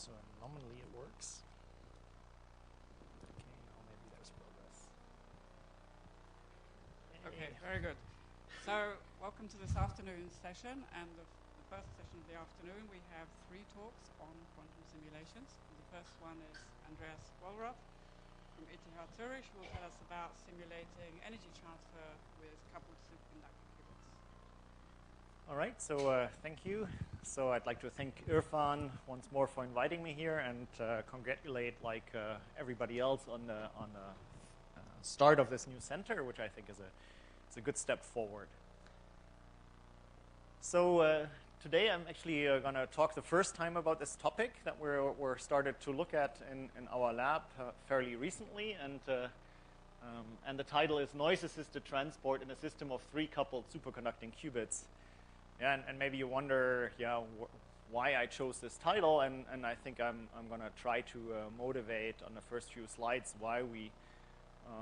So nominally it works. Okay, now maybe there's progress. Okay, very good. So welcome to this afternoon's session, and the first session of the afternoon we have 3 talks on quantum simulations. And the first one is Andreas Wallraff from ETH Zurich, who will tell us about simulating energy transfer with coupled superconducting qubits. All right, so thank you. So I'd like to thank Irfan once more for inviting me here and congratulate everybody else on the start of this new center, which I think is a good step forward. So today I'm actually going to talk the first time about this topic that we're started to look at in our lab fairly recently, and the title is Noise-Assisted Transport in a System of 3 Coupled Superconducting Qubits. Yeah, and maybe you wonder, why I chose this title, and I think I'm going to try to motivate on the first few slides why we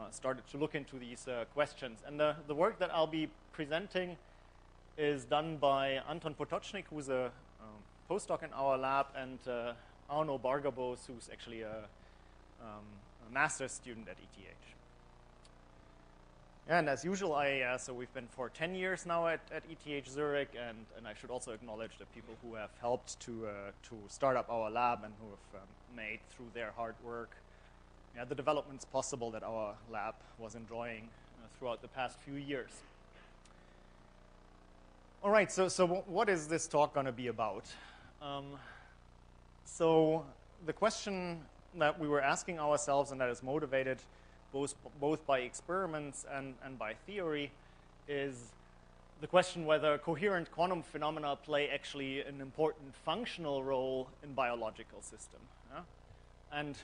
started to look into these questions. And the work that I'll be presenting is done by Anton Potočnik, who's a postdoc in our lab, and Arno Bargabos, who's actually a master's student at ETH. And as usual, so we've been for 10 years now at ETH Zurich, and I should also acknowledge the people who have helped to start up our lab and who have made, through their hard work, the developments possible that our lab was enjoying throughout the past few years. All right, so what is this talk going to be about? So the question that we were asking ourselves, and that is motivated both by experiments and by theory, is the question whether coherent quantum phenomena play actually an important functional role in biological system. And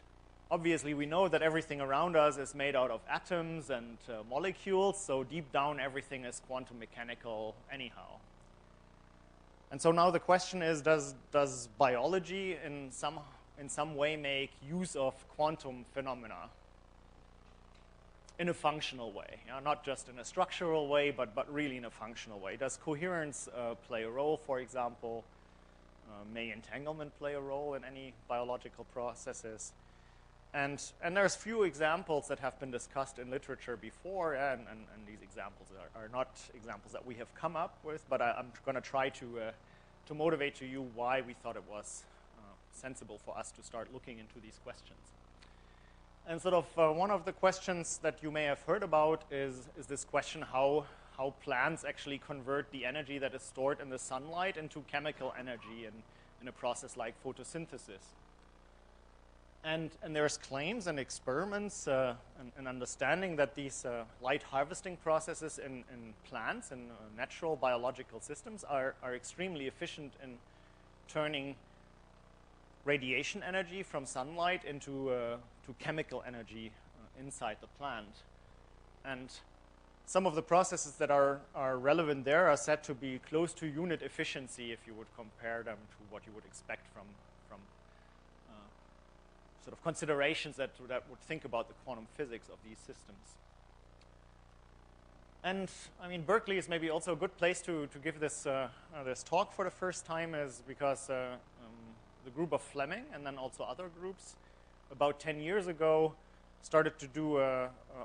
obviously we know that everything around us is made out of atoms and molecules, so deep down everything is quantum mechanical anyhow. And so now the question is, does biology in some way make use of quantum phenomena in a functional way, not just in a structural way, but really in a functional way? Does coherence play a role, for example? May entanglement play a role in any biological processes? And there's few examples that have been discussed in literature before, and these examples are not examples that we have come up with, but I'm going to try to motivate to you why we thought it was sensible for us to start looking into these questions. And sort of one of the questions that you may have heard about is this question how plants actually convert the energy that is stored in the sunlight into chemical energy in a process like photosynthesis. And there's claims and experiments and understanding that these light harvesting processes in plants and natural biological systems are extremely efficient in turning radiation energy from sunlight into to chemical energy inside the plant. And some of the processes that are relevant there are said to be close to unit efficiency if you would compare them to what you would expect from sort of considerations that would think about the quantum physics of these systems. And I mean, Berkeley is maybe also a good place to give this talk for the first time, is because the group of Fleming and then also other groups about 10 years ago started to do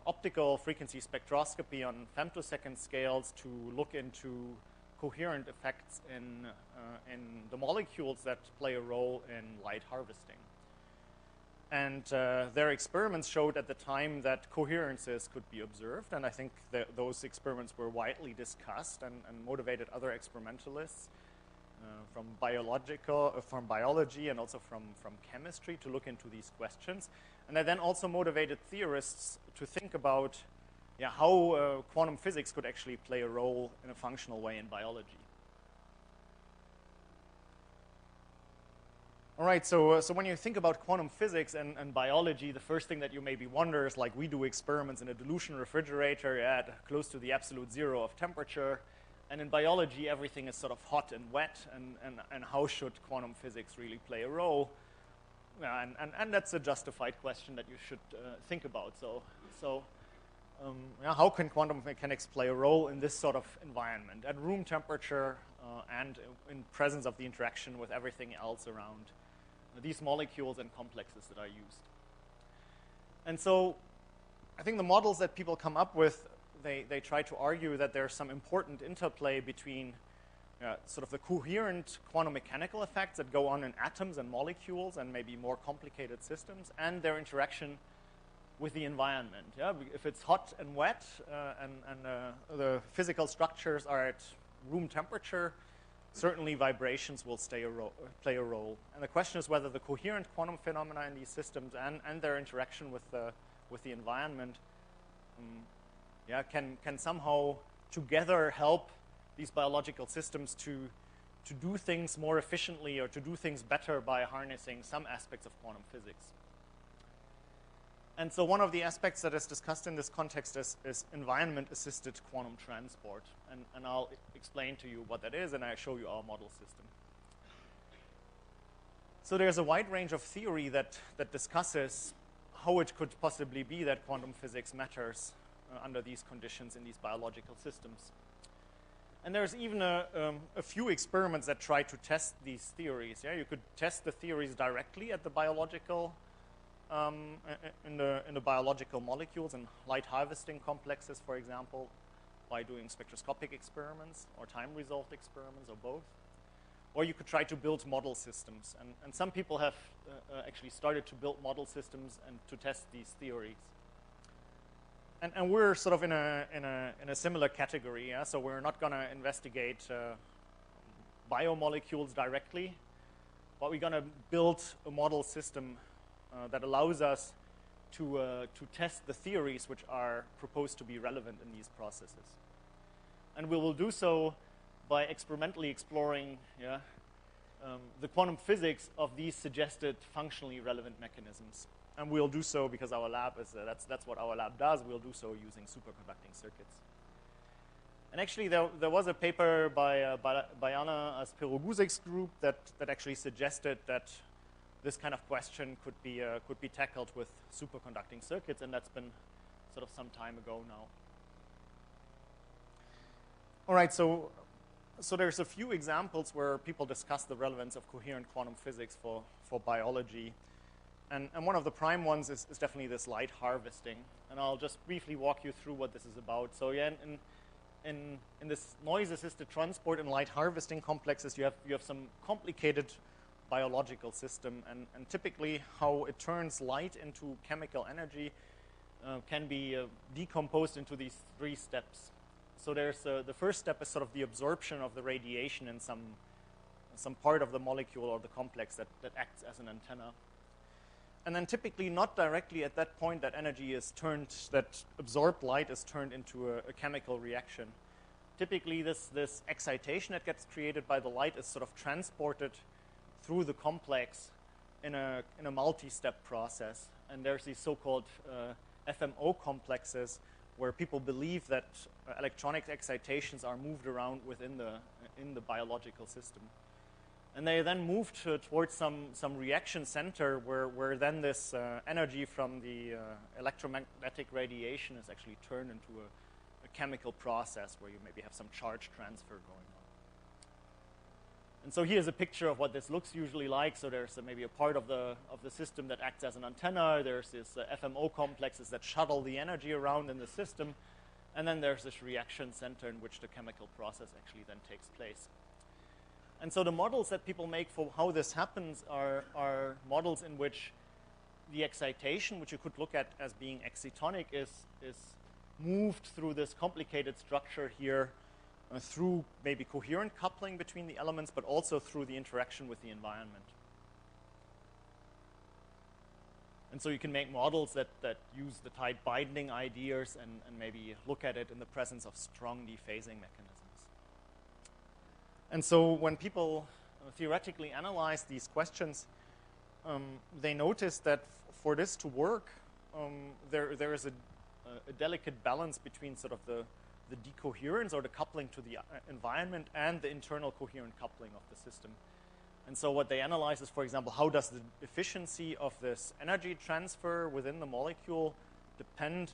optical frequency spectroscopy on femtosecond scales to look into coherent effects in the molecules that play a role in light harvesting. And their experiments showed at the time that coherences could be observed, and I think that those experiments were widely discussed and motivated other experimentalists from biology and also from chemistry to look into these questions. And that then also motivated theorists to think about how quantum physics could actually play a role in a functional way in biology. All right, so when you think about quantum physics and biology, the first thing that you maybe wonder is, like, we do experiments in a dilution refrigerator at close to the absolute zero of temperature, and in biology everything is sort of hot and wet, and how should quantum physics really play a role? And that's a justified question that you should think about. So how can quantum mechanics play a role in this sort of environment at room temperature and in presence of the interaction with everything else around these molecules and complexes that are used. And so I think the models that people come up with, they try to argue that there's some important interplay between sort of the coherent quantum mechanical effects that go on in atoms and molecules and maybe more complicated systems, and their interaction with the environment. Yeah? If it's hot and wet and the physical structures are at room temperature, certainly vibrations will play a role. And the question is whether the coherent quantum phenomena in these systems and their interaction with the environment can somehow together help these biological systems to do things more efficiently or to do things better by harnessing some aspects of quantum physics. And so one of the aspects that is discussed in this context is environment-assisted quantum transport. And I'll explain to you what that is, and I'll show you our model system. So there's a wide range of theory that discusses how it could possibly be that quantum physics matters under these conditions in these biological systems. And there's even a few experiments that try to test these theories. Yeah? You could test the theories directly at the biological in the biological molecules and light harvesting complexes, for example, by doing spectroscopic experiments or time-resolved experiments or both. Or you could try to build model systems. And some people have actually started to build model systems and to test these theories. And we're sort of in a similar category. Yeah? So we're not going to investigate biomolecules directly, but we're going to build a model system that allows us to test the theories which are proposed to be relevant in these processes. And we will do so by experimentally exploring the quantum physics of these suggested functionally relevant mechanisms. And we'll do so because our lab is, that's what our lab does. We'll do so using superconducting circuits. And actually, there was a paper by Anna Aspiroguzic's group that actually suggested that this kind of question could be tackled with superconducting circuits, and that's been sort of some time ago now. All right, so there's a few examples where people discuss the relevance of coherent quantum physics for biology. And one of the prime ones is definitely this light harvesting. And I'll just briefly walk you through what this is about. So yeah, in this noise-assisted transport and light harvesting complexes, you have some complicated biological system, and typically how it turns light into chemical energy can be decomposed into these three steps. So there's the first step is sort of the absorption of the radiation in some part of the molecule or the complex that acts as an antenna. And then typically not directly at that point that energy is turned, that absorbed light is turned into a chemical reaction. Typically this excitation that gets created by the light is sort of transported through the complex in a multi-step process. And there's these so-called FMO complexes where people believe that electronic excitations are moved around within the biological system. And they then move towards some reaction center where then this energy from the electromagnetic radiation is actually turned into a chemical process where you maybe have some charge transfer going on. And so here's a picture of what this looks usually like. So there's maybe a part of the system that acts as an antenna. There's this FMO complexes that shuttle the energy around in the system. And then there's this reaction center in which the chemical process actually then takes place. And so the models that people make for how this happens are models in which the excitation, which you could look at as being excitonic, is moved through this complicated structure here through maybe coherent coupling between the elements, but also through the interaction with the environment. And so you can make models that use the tight binding ideas and maybe look at it in the presence of strong dephasing mechanisms. And so when people theoretically analyze these questions, they notice that for this to work, there is a delicate balance between sort of the decoherence or the coupling to the environment and the internal coherent coupling of the system. And so what they analyze is, for example, how does the efficiency of this energy transfer within the molecule depend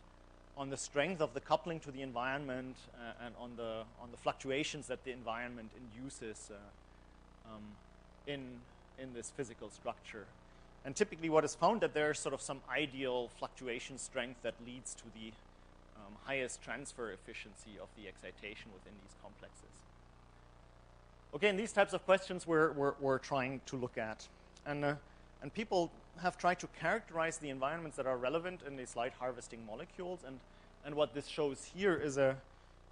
on the strength of the coupling to the environment and on the fluctuations that the environment induces in in this physical structure. And typically what is found that there's sort of some ideal fluctuation strength that leads to the highest transfer efficiency of the excitation within these complexes. Okay, and these types of questions we're trying to look at. And people have tried to characterize the environments that are relevant in these light harvesting molecules. And what this shows here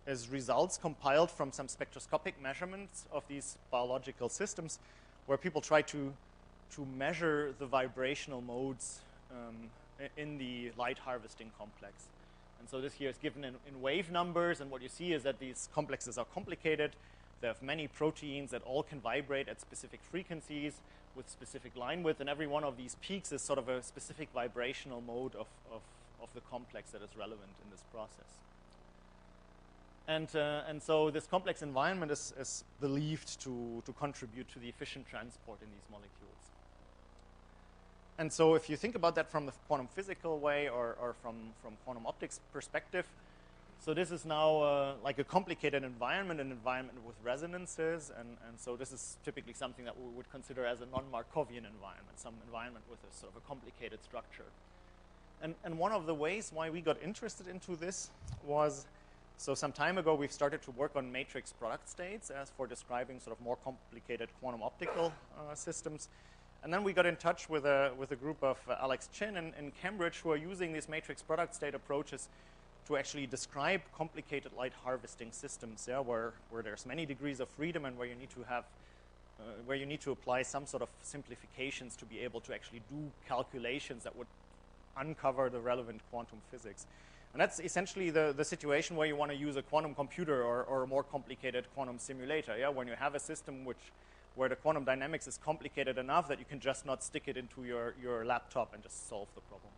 is results compiled from some spectroscopic measurements of these biological systems where people try to measure the vibrational modes in the light harvesting complex. And so this here is given in wave numbers, and what you see is that these complexes are complicated. They have many proteins that all can vibrate at specific frequencies with specific line width, and every one of these peaks is sort of a specific vibrational mode of the complex that is relevant in this process. And so this complex environment is believed to contribute to the efficient transport in these molecules. And so if you think about that from the quantum physical way or from quantum optics perspective, so this is now like a complicated environment, an environment with resonances, and so this is typically something that we would consider as a non-Markovian environment, some environment with a sort of a complicated structure. And one of the ways why we got interested into this was, so some time ago we've started to work on matrix product states as for describing sort of more complicated quantum optical systems. And then we got in touch with a group of Alex Chin in Cambridge who are using these matrix product state approaches to actually describe complicated light harvesting systems, yeah, where there's many degrees of freedom and where you need to have, where you need to apply some sort of simplifications to be able to actually do calculations that would uncover the relevant quantum physics. And that's essentially the situation where you want to use a quantum computer or a more complicated quantum simulator, yeah, when you have a system where the quantum dynamics is complicated enough that you can just not stick it into your laptop and just solve the problem.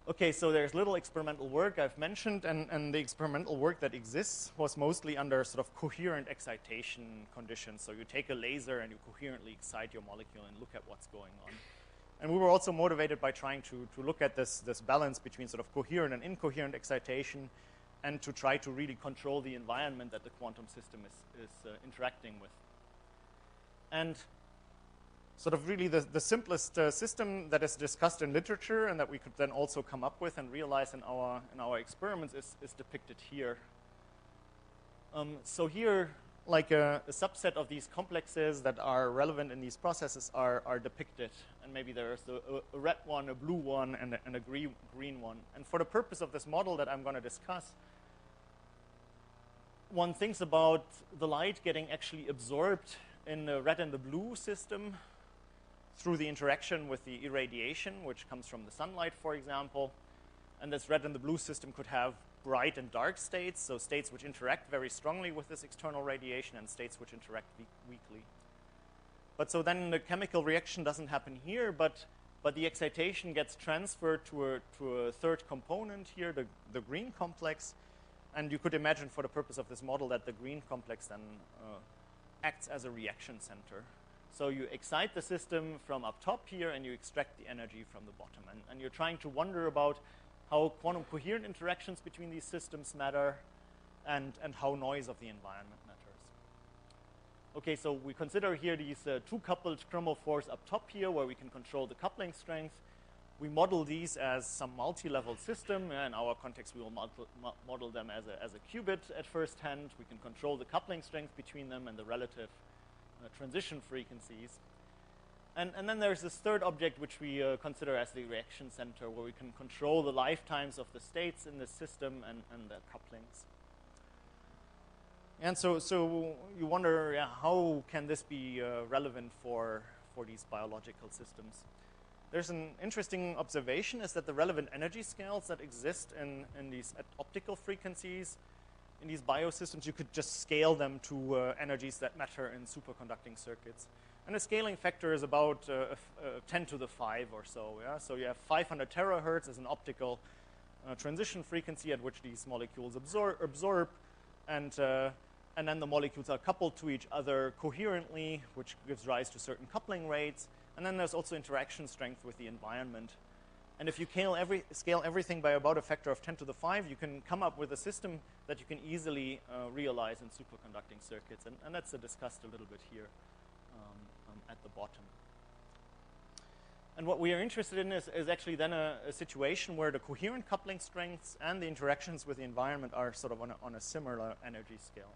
Okay, so there's little experimental work I've mentioned, and the experimental work that exists was mostly under sort of coherent excitation conditions. So you take a laser and you coherently excite your molecule and look at what's going on. And we were also motivated by trying to look at this balance between sort of coherent and incoherent excitation, and to try to really control the environment that the quantum system is interacting with. And sort of really the simplest system that is discussed in literature and that we could then also come up with and realize in our experiments is depicted here. So here, like a subset of these complexes that are relevant in these processes are depicted. And maybe there's a red one, a blue one, and a green one. And for the purpose of this model that I'm going to discuss, one thinks about the light getting actually absorbed in the red and the blue system through the interaction with the irradiation, which comes from the sunlight, for example. And this red and the blue system could have bright and dark states, so states which interact very strongly with this external radiation and states which interact weakly. But so then the chemical reaction doesn't happen here, but the excitation gets transferred to a third component here, the green complex. And you could imagine for the purpose of this model that the green complex then acts as a reaction center. So you excite the system from up top here and you extract the energy from the bottom. And you're trying to wonder about how quantum coherent interactions between these systems matter and how noise of the environment matters. Okay, so we consider here these two coupled chromophores up top here where we can control the coupling strength. We model these as some multi-level system. In our context, we will model them as a qubit at first hand. We can control the coupling strength between them and the relative transition frequencies. And then there's this third object which we consider as the reaction center, where we can control the lifetimes of the states in the system and their couplings. And so you wonder, yeah, how can this be relevant for these biological systems? There's an interesting observation is that the relevant energy scales that exist in these at optical frequencies, in these biosystems, you could just scale them to energies that matter in superconducting circuits. And the scaling factor is about 10 to the 5 or so. Yeah? So you have 500 terahertz as an optical transition frequency at which these molecules absorb, and then the molecules are coupled to each other coherently, which gives rise to certain coupling rates. And then there's also interaction strength with the environment. And if you scale everything by about a factor of 10 to the 5, you can come up with a system that you can easily realize in superconducting circuits. And that's discussed a little bit here. at the bottom. And what we are interested in is actually then a situation where the coherent coupling strengths and the interactions with the environment are sort of on a similar energy scale.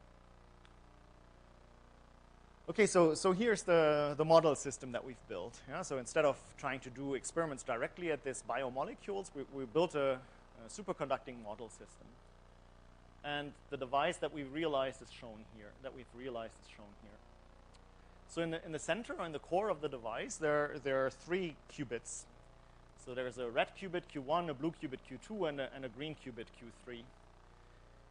Okay, so here's the model system that we've built. Yeah? So instead of trying to do experiments directly at these biomolecules, we built a superconducting model system. And the device that we've realized is shown here. So in the center, or in the core of the device, there are 3 qubits. So there's a red qubit Q1, a blue qubit Q2, and a green qubit Q3.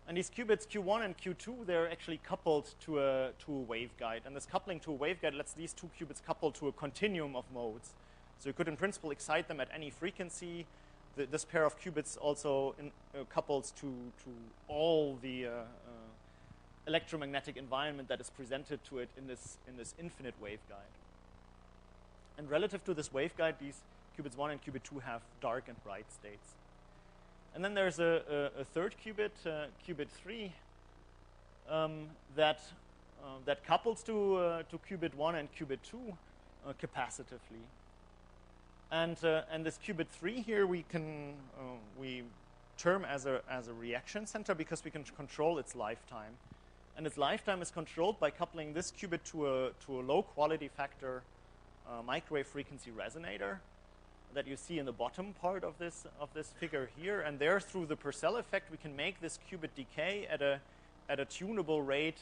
And these qubits Q1 and Q2, they're actually coupled to a waveguide. And this coupling to a waveguide lets these 2 qubits couple to a continuum of modes. So you could, in principle, excite them at any frequency. This pair of qubits also couples to all the electromagnetic environment that is presented to it in this infinite waveguide. And relative to this waveguide, these qubits 1 and qubit 2 have dark and bright states. And then there's a third qubit, qubit 3, that couples to qubit 1 and qubit 2 capacitively. And this qubit 3 here we term as a reaction center because we can control its lifetime. And its lifetime is controlled by coupling this qubit to a low quality factor microwave frequency resonator that you see in the bottom part of this figure here. And there, through the Purcell effect, we can make this qubit decay at a tunable rate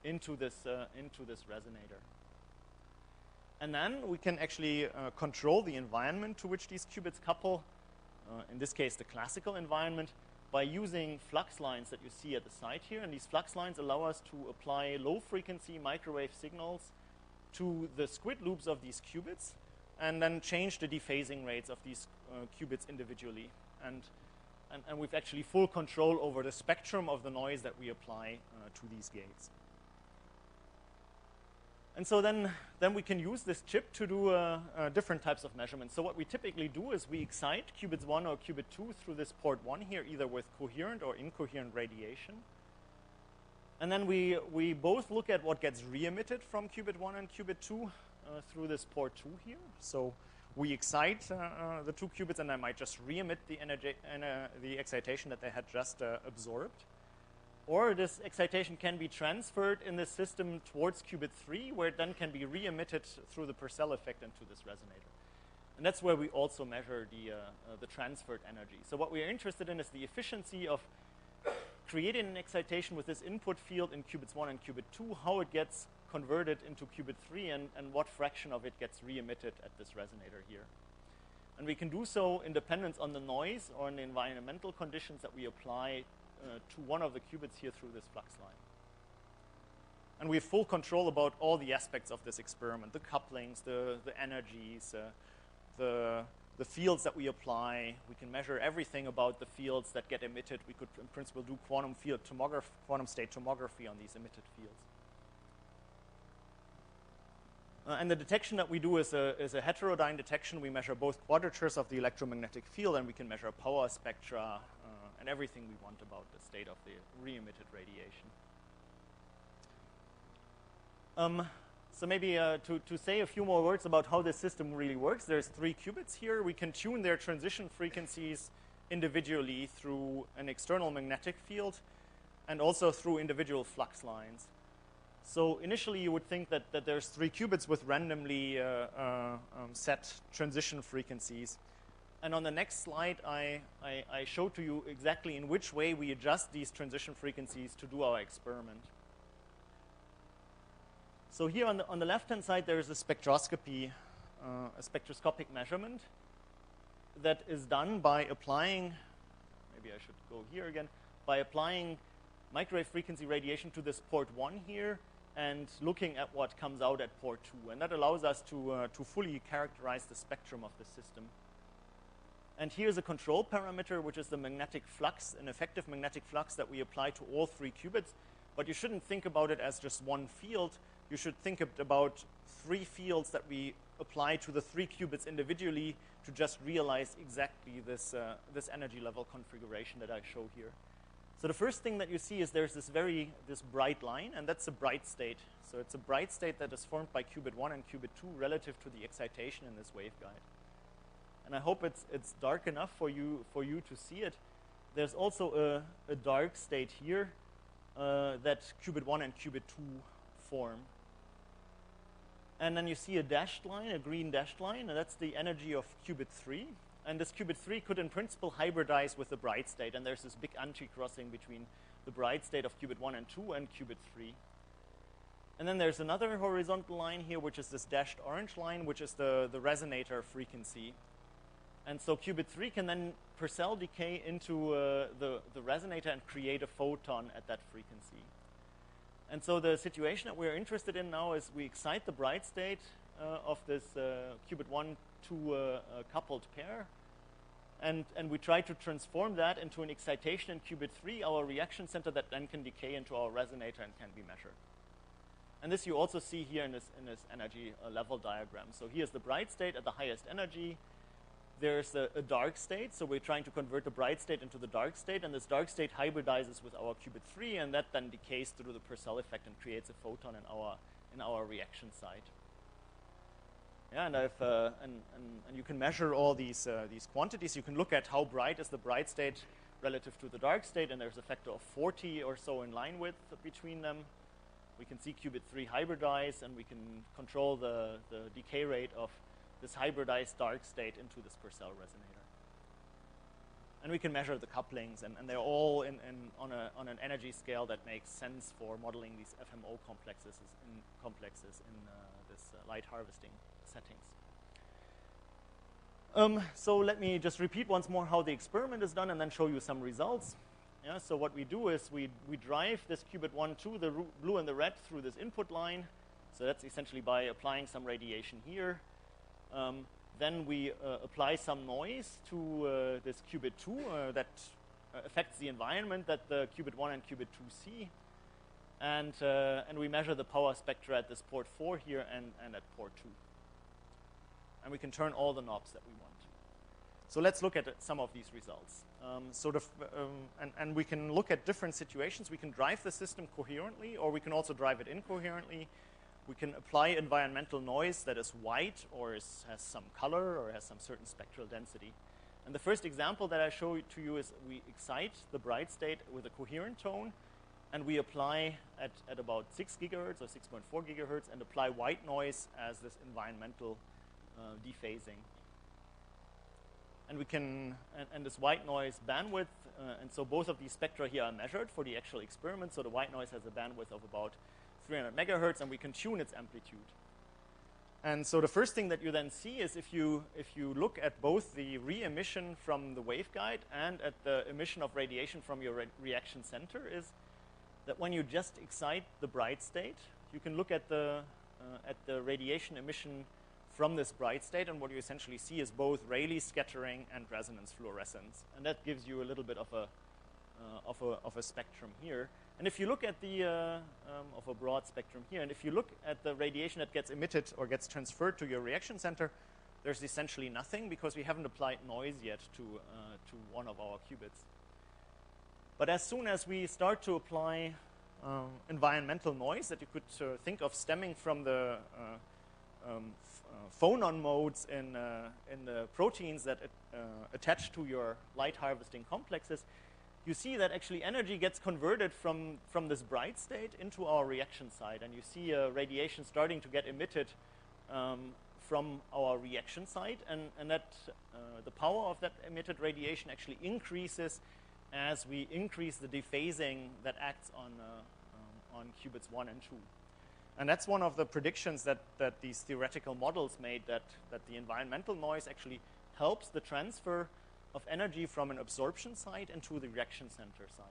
into this resonator. And then we can actually control the environment to which these qubits couple, in this case the classical environment, by using flux lines that you see at the side here. And these flux lines allow us to apply low-frequency microwave signals to the squid loops of these qubits and then change the dephasing rates of these qubits individually. And we've actually full control over the spectrum of the noise that we apply to these gates. And so then we can use this chip to do different types of measurements. So what we typically do is we excite qubits 1 or qubit 2 through this port 1 here, either with coherent or incoherent radiation. And then we both look at what gets re-emitted from qubit 1 and qubit 2 through this port 2 here. So we excite the 2 qubits, and they might just re-emit the energy and the excitation that they had just absorbed. Or this excitation can be transferred in this system towards qubit 3, where it then can be re-emitted through the Purcell effect into this resonator. And that's where we also measure the transferred energy. So what we are interested in is the efficiency of creating an excitation with this input field in qubits 1 and qubit 2, how it gets converted into qubit 3, and what fraction of it gets re-emitted at this resonator here. And we can do so in dependence on the noise or on the environmental conditions that we apply to one of the qubits here through this flux line. And we have full control about all the aspects of this experiment, the couplings, the energies, the fields that we apply. We can measure everything about the fields that get emitted. We could, in principle, do quantum state tomography on these emitted fields. And the detection that we do is a heterodyne detection. We measure both quadratures of the electromagnetic field, and we can measure power spectra and everything we want about the state of the re-emitted radiation. So maybe to say a few more words about how this system really works, there's 3 qubits here. We can tune their transition frequencies individually through an external magnetic field and also through individual flux lines. So initially you would think that there's 3 qubits with randomly set transition frequencies. And on the next slide, I show to you exactly in which way we adjust these transition frequencies to do our experiment. So here on the left-hand side, there is a spectroscopy, a spectroscopic measurement that is done by applying, maybe I should go here again, by applying microwave frequency radiation to this port 1 here and looking at what comes out at port 2. And that allows us to fully characterize the spectrum of the system. And here's a control parameter, which is the magnetic flux, an effective magnetic flux that we apply to all 3 qubits. But you shouldn't think about it as just one field. You should think about 3 fields that we apply to the 3 qubits individually to just realize exactly this energy level configuration that I show here. So the first thing that you see is there's this bright line, and that's a bright state. So it's a bright state that is formed by qubit 1 and qubit 2 relative to the excitation in this waveguide. And I hope it's dark enough for you to see it. There's also a dark state here that qubit 1 and qubit 2 form. And then you see a dashed line, a green dashed line, and that's the energy of qubit 3. And this qubit 3 could in principle hybridize with the bright state, and there's this big anti-crossing between the bright state of qubit 1 and 2 and qubit 3. And then there's another horizontal line here, which is this dashed orange line, which is the resonator frequency. And so qubit 3 can then Purcell decay into the resonator and create a photon at that frequency. And so the situation that we're interested in now is we excite the bright state of this qubit 1 to coupled pair, and we try to transform that into an excitation in qubit 3, our reaction center, that then can decay into our resonator and can be measured. And this you also see here in this energy level diagram. So here's the bright state at the highest energy. There's a dark state, so we're trying to convert the bright state into the dark state, and this dark state hybridizes with our qubit 3, and that then decays through the Purcell effect and creates a photon in our reaction site. Yeah, and and you can measure all these quantities. You can look at how bright is the bright state relative to the dark state, and there's a factor of 40 or so in line width between them. We can see qubit 3 hybridize, and we can control the decay rate of this hybridized dark state into this Purcell resonator. And we can measure the couplings, and they're all on an energy scale that makes sense for modeling these FMO complexes in this light harvesting settings. So let me just repeat once more how the experiment is done and then show you some results. Yeah, so what we do is we drive this qubit 1, 2, the blue and the red, through this input line. So that's essentially by applying some radiation here. Then we apply some noise to this qubit 2 that affects the environment that the qubit 1 and qubit 2 see. And we measure the power spectra at this port 4 here and at port 2. And we can turn all the knobs that we want. So let's look at some of these results. And we can look at different situations. We can drive the system coherently, or we can also drive it incoherently. We can apply environmental noise that is white or has some color or has some certain spectral density. And the first example that I show to you is we excite the bright state with a coherent tone, and we apply at about 6 gigahertz or 6.4 gigahertz and apply white noise as this environmental dephasing. And we can, and this white noise bandwidth, and so both of these spectra here are measured for the actual experiment. So the white noise has a bandwidth of about 300 megahertz, and we can tune its amplitude. And so the first thing that you then see is if you look at both the re-emission from the waveguide and at the emission of radiation from your reaction center, is that when you just excite the bright state, you can look at the radiation emission from this bright state, and what you essentially see is both Rayleigh scattering and resonance fluorescence, and that gives you a little bit of a spectrum here. And if you look at the of a broad spectrum here, and if you look at the radiation that gets emitted or gets transferred to your reaction center, there's essentially nothing because we haven't applied noise yet to one of our qubits. But as soon as we start to apply environmental noise that you could think of stemming from the phonon modes in the proteins that attach to your light harvesting complexes, you see that actually energy gets converted from this bright state into our reaction site, and you see radiation starting to get emitted from our reaction site, and that the power of that emitted radiation actually increases as we increase the dephasing that acts on qubits 1 and 2. And that's one of the predictions that these theoretical models made, that the environmental noise actually helps the transfer of energy from an absorption site into the reaction center site.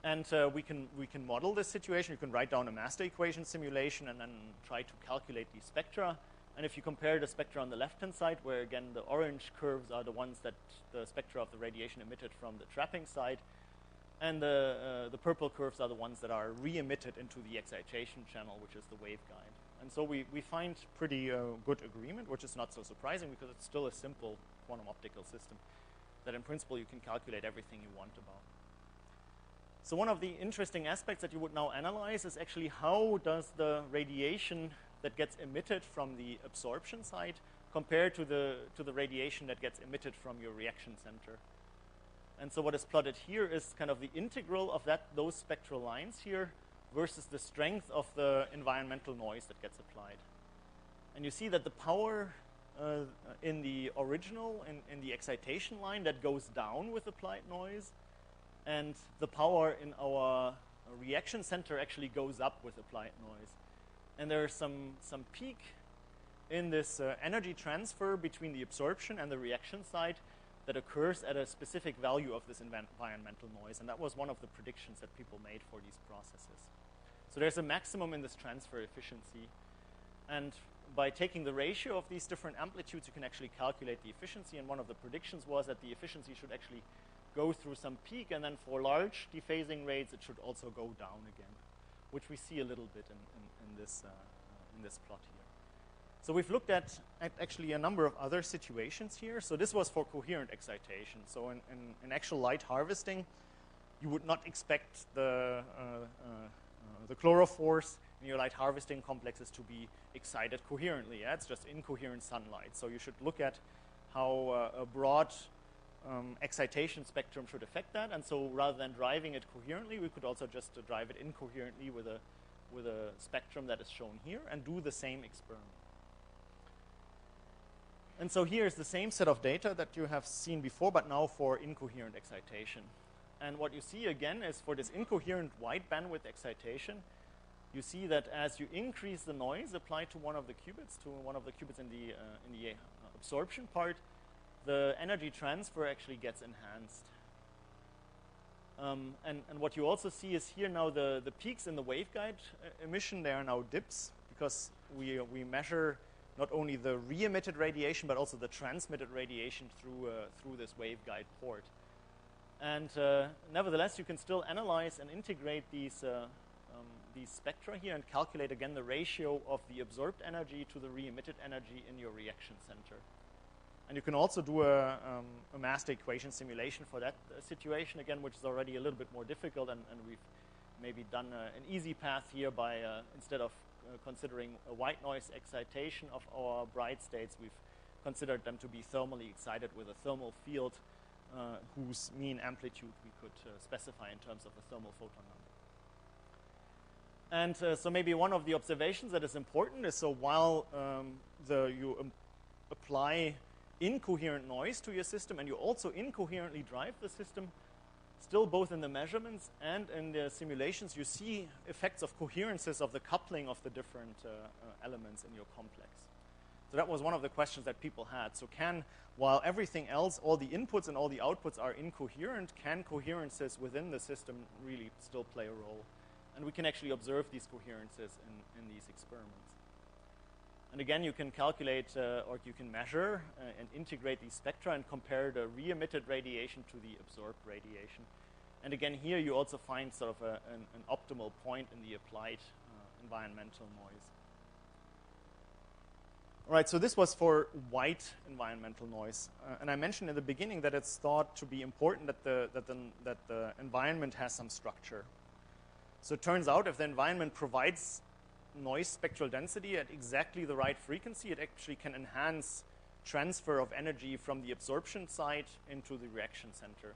And we can model this situation. You can write down a master equation simulation and then try to calculate these spectra. And if you compare the spectra on the left-hand side, where again the orange curves are the ones that the spectra of the radiation emitted from the trapping site, and the purple curves are the ones that are re-emitted into the excitation channel, which is the waveguide. And so we find pretty good agreement, which is not so surprising because it's still a simple quantum optical system. that in principle you can calculate everything you want about. So one of the interesting aspects that you would now analyze is actually how does the radiation that gets emitted from the absorption side compare to the radiation that gets emitted from your reaction center. And so what is plotted here is kind of the integral of those spectral lines here versus the strength of the environmental noise that gets applied. And you see that the power in the original, in the excitation line, that goes down with applied noise, and the power in our reaction center actually goes up with applied noise. And there's some peak in this energy transfer between the absorption and the reaction side that occurs at a specific value of this environmental noise. And that was one of the predictions that people made for these processes. So there's a maximum in this transfer efficiency. And by taking the ratio of these different amplitudes, you can actually calculate the efficiency. And one of the predictions was that the efficiency should actually go through some peak, and then for large dephasing rates, it should also go down again, which we see a little bit in this plot here. So we've looked at actually a number of other situations here. So this was for coherent excitation. So in actual light harvesting, you would not expect the chlorophores in your light harvesting complexes to be excited coherently. Yeah? It's just incoherent sunlight. So you should look at how a broad excitation spectrum should affect that. And so rather than driving it coherently, we could also just drive it incoherently with a spectrum that is shown here and do the same experiment. And so here is the same set of data that you have seen before, but now for incoherent excitation. And what you see again is for this incoherent wide bandwidth excitation, you see that as you increase the noise applied to one of the qubits, in the absorption part, the energy transfer actually gets enhanced. And what you also see is here now the peaks in the waveguide emission, they are now dips, because we measure not only the re-emitted radiation, but also the transmitted radiation through this waveguide port. And nevertheless, you can still analyze and integrate these spectra here and calculate again the ratio of the absorbed energy to the re-emitted energy in your reaction center. And you can also do a master equation simulation for that situation again, which is already a little bit more difficult, and we've maybe done an easy path here by instead of considering a white noise excitation of our bright states, we've considered them to be thermally excited with a thermal field whose mean amplitude we could specify in terms of a thermal photon number. And so maybe one of the observations that is important is, so while you apply incoherent noise to your system and you also incoherently drive the system, still both in the measurements and in the simulations, you see effects of coherences of the coupling of the different elements in your complex. So that was one of the questions that people had. So while everything else, all the inputs and all the outputs are incoherent, can coherences within the system really still play a role? And we can actually observe these coherences in these experiments. And again, you can calculate or you can measure and integrate these spectra and compare the re-emitted radiation to the absorbed radiation. And again, here you also find sort of an optimal point in the applied environmental noise. All right, so this was for white environmental noise. And I mentioned in the beginning that it's thought to be important that the environment has some structure. So it turns out if the environment provides noise spectral density at exactly the right frequency, it actually can enhance transfer of energy from the absorption side into the reaction center.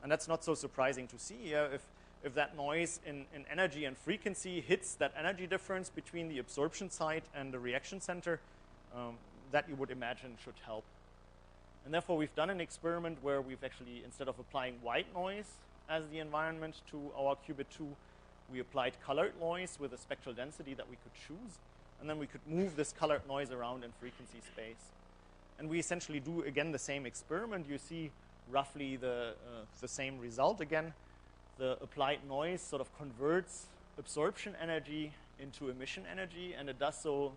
And that's not so surprising to see. If that noise in energy and frequency hits that energy difference between the absorption side and the reaction center, that you would imagine should help. And therefore, we've done an experiment where we've actually, instead of applying white noise as the environment to our qubit 2, we applied colored noise with a spectral density that we could choose, and then we could move this colored noise around in frequency space. And we essentially do, again, the same experiment. You see roughly the same result again. The applied noise sort of converts absorption energy into emission energy, and it does so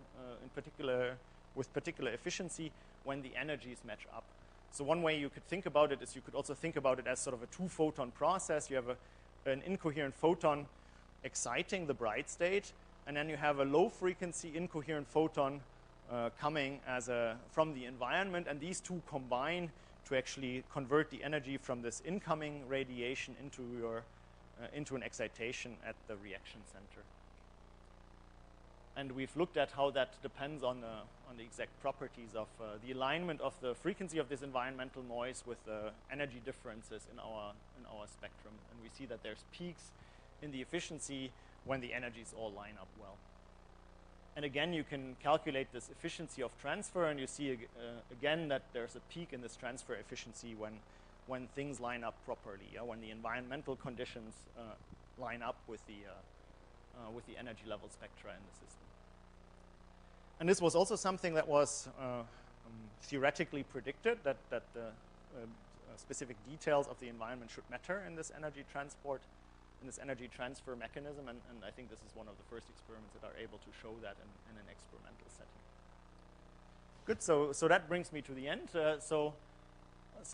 with particular efficiency when the energies match up. So one way you could think about it is you could also think about it as sort of a two-photon process. You have an incoherent photon exciting the bright state, and then you have a low-frequency incoherent photon coming from the environment, and these two combine to actually convert the energy from this incoming radiation into an excitation at the reaction center. And we've looked at how that depends on the exact properties of the alignment of the frequency of this environmental noise with the energy differences in our spectrum. And we see that there's peaks in the efficiency when the energies all line up well. And again, you can calculate this efficiency of transfer, and you see again that there's a peak in this transfer efficiency when things line up properly, when the environmental conditions line up with the energy level spectra in the system. And this was also something that was theoretically predicted, that the specific details of the environment should matter in this energy transport, in this energy transfer mechanism, and I think this is one of the first experiments that are able to show that in an experimental setting. Good, so that brings me to the end. So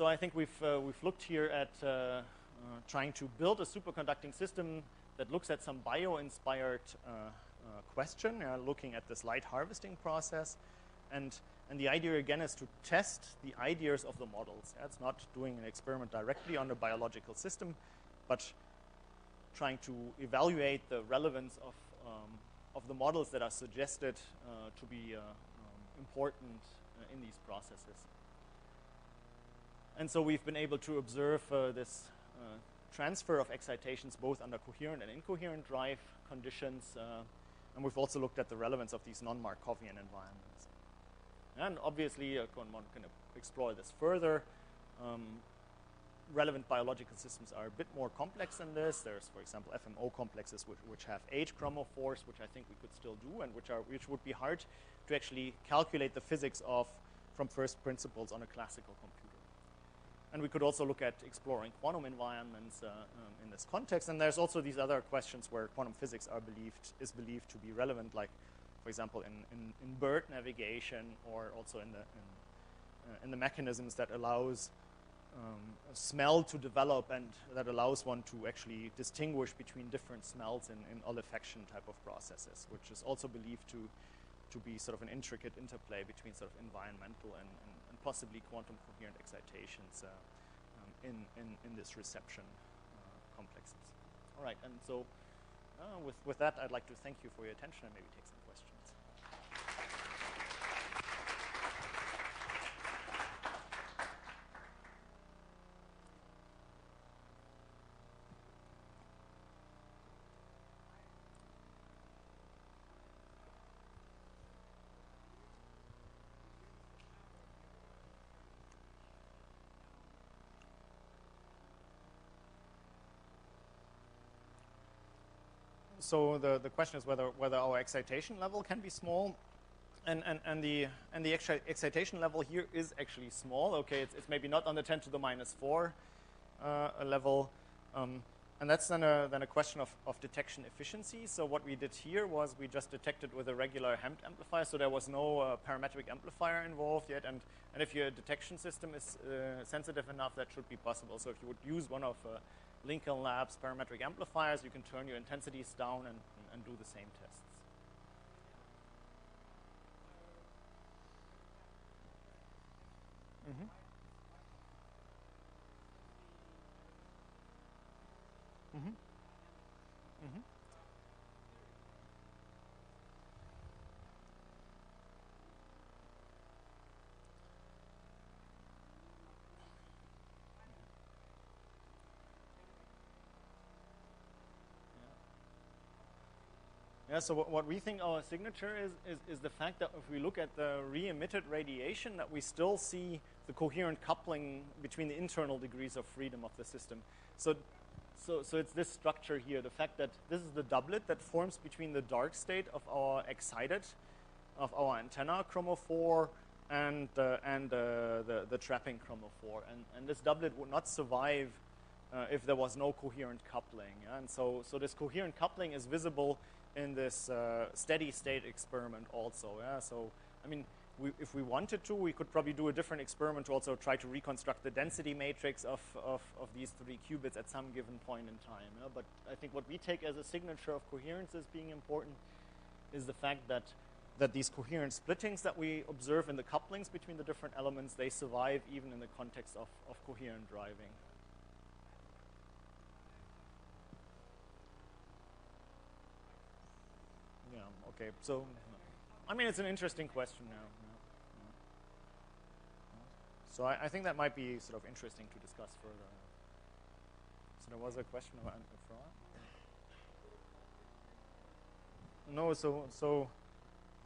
I think we've looked here at trying to build a superconducting system that looks at some bio-inspired question, looking at this light harvesting process, and the idea again is to test the ideas of the models. It's not doing an experiment directly on a biological system, but trying to evaluate the relevance of the models that are suggested to be important in these processes. And so we've been able to observe this transfer of excitations both under coherent and incoherent drive conditions, and we've also looked at the relevance of these non-Markovian environments. And obviously, one can explore this further. Relevant biological systems are a bit more complex than this. There's, for example, FMO complexes which have 8 chromophores, which I think we could still do, and which would be hard to actually calculate the physics of from first principles on a classical computer. And we could also look at exploring quantum environments in this context. And there's also these other questions where quantum physics is believed to be relevant, like, for example, in bird navigation, or also in the mechanisms that allows smell to develop and that allows one to actually distinguish between different smells in olfaction type of processes, which is also believed to be sort of an intricate interplay between sort of environmental and possibly quantum coherent excitations in this reception complexes. All right, and so with that, I'd like to thank you for your attention and maybe take some questions. So the question is whether our excitation level can be small, and the excitation level here is actually small. Okay, it's maybe not on the 10 to the minus 4 level, and that's then a question of detection efficiency. So what we did here was we just detected with a regular Hemd amplifier, so there was no parametric amplifier involved yet, and if your detection system is sensitive enough, that should be possible. So if you would use one of Lincoln Labs parametric amplifiers, you can turn your intensities down and do the same tests. Mm-hmm. Mm-hmm. Mm-hmm. Yeah, so what we think our signature is the fact that if we look at the re-emitted radiation, that we still see the coherent coupling between the internal degrees of freedom of the system. So it's this structure here, the fact that this is the doublet that forms between the dark state of our our antenna chromophore and the trapping chromophore. And this doublet would not survive if there was no coherent coupling. Yeah? And so this coherent coupling is visible in this steady state experiment also. Yeah? So, I mean, if we wanted to, we could probably do a different experiment to also try to reconstruct the density matrix of these 3 qubits at some given point in time. Yeah? But I think what we take as a signature of coherence as being important is the fact that that these coherent splittings that we observe in the couplings between the different elements, they survive even in the context of coherent driving. Yeah, okay. So, I mean, it's an interesting question now. So I think that might be sort of interesting to discuss further. So there was a question about fraud? No, so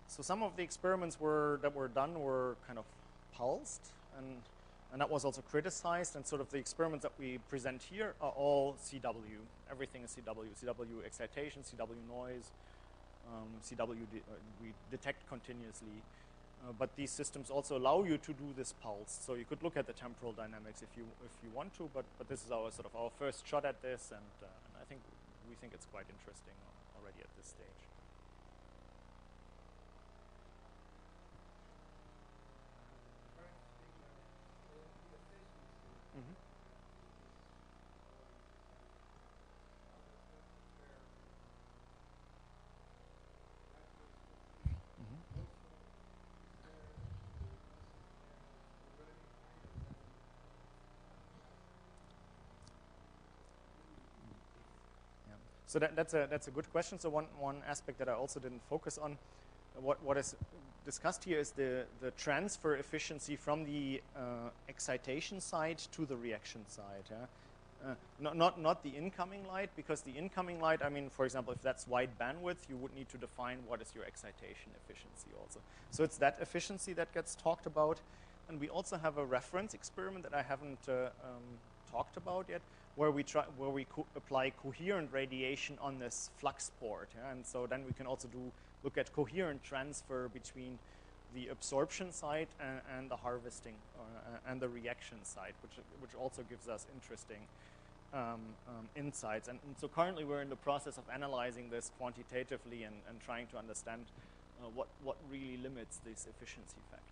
some of the experiments that were done were kind of pulsed, and that was also criticized. And sort of the experiments that we present here are all CW. Everything is CW. CW excitation, CW noise, we detect continuously. But these systems also allow you to do this pulse. So you could look at the temporal dynamics if you want to. But this is our sort of our first shot at this, and I think we think it's quite interesting already at this stage. Mm-hmm. So that's a good question. So one aspect that I also didn't focus on, what is discussed here is the transfer efficiency from the excitation side to the reaction side. Yeah? Not the incoming light, because the incoming light, I mean, for example, if that's wide bandwidth, you would need to define what is your excitation efficiency also. So it's that efficiency that gets talked about. And we also have a reference experiment that I haven't talked about yet, where we apply coherent radiation on this flux port, yeah? And so then we can also look at coherent transfer between the absorption side and the harvesting and the reaction side, which also gives us interesting insights. And so currently we're in the process of analyzing this quantitatively and trying to understand what really limits these efficiency factors.